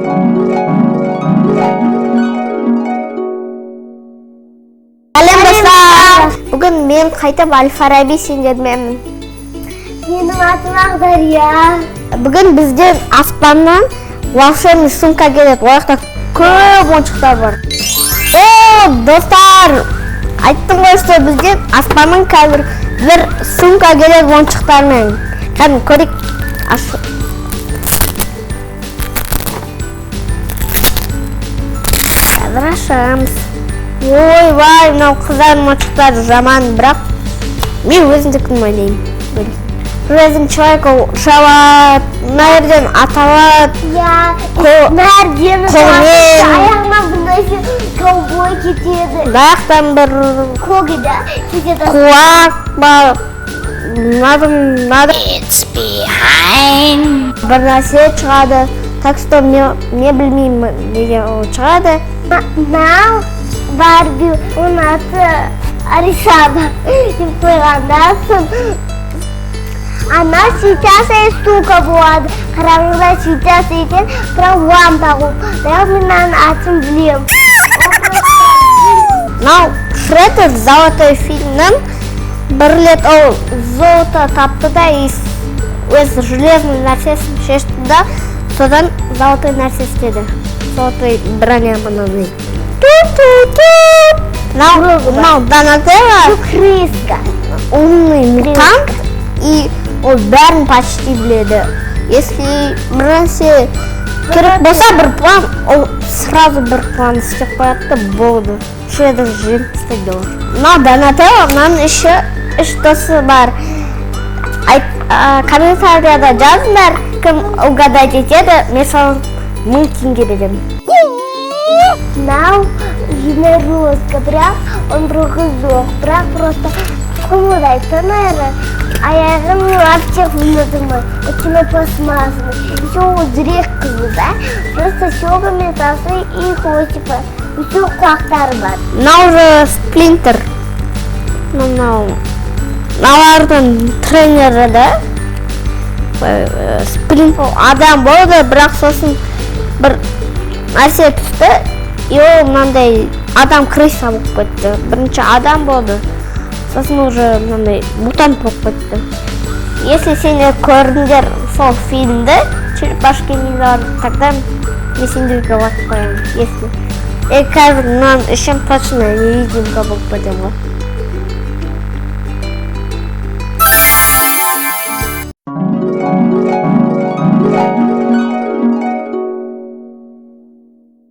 Сәлем достар! Бүгін мен қайтып Әл-Фараби сендерменмін. Менің атым Ақдария. Бүгін бізден аспаннан волшебный сумка келеді. Ояқта көп ойыншықтар бар. О, достар! Айттым ғой, что бізден аспаннан қазір бір сумка келеді ойыншықтармен. Қане көрейік. Қазір ашамыз. Ой, мынау қыздар ойыншықтары жаман, бірақ мен өзімдікін ойлаймын. Железный человек шабады, мына жерден аталады. Мәрден аяғынан бұндай ковбой кетеді. Даяқтан бір Когida кетеді. құлақ бар. It's behind. Бір нәрсе шығады. Так что не білмеймін неге ол шығады. Мынау Барби, оның аты Арисаба деп қойғанда сын. Она сейчас и стука болады. Қараңызда сейчас екен, бірақ лампа ғой. Бірақ мен атын білем. Мынау Шредер золотой фильмнен бір рет ол золото тапты да өз железный нәрсесін шешті да, содан золотой нәрсе істеді. Золотой броня мынандай. Мынау Донателло Крыска. умный мутант, и ол бәрін почти біледі. Если бір нәрсе керек болса бір план, ол сразу бір план істеп қояды, болды. Шредер жеңісті делар. Мынау Донателло, мынаның үш досы бар. Комментарияда жазыңдар, кім угадать етеді, мен саған 1000 теңге беремін. Мынау единорожка, бірақ он рухы жоқ, бірақ просто қымылдайды, наверное. Аяғын вообще выносимый, очень пластмассовый. Еще он зреккізді, да? Просто щелками тасы и хвостика. Еще құлақтары бар. Мынау же Сплинтер. Мыналардың тренері, да? Сплинтер адам болды, бірақ сосын бір нәрсе түсті, и ол мынандай адам крыса болып кетті. Бірінші адам болды, сосын уже мынандай мутант болып кетті. Если сендер көрдіңдер сол фильмді, черепашки ниндзя, тогда мен сендерге лайк қоямын. Если қазір мынаның үшін точно невидимка болып кетемін ғой.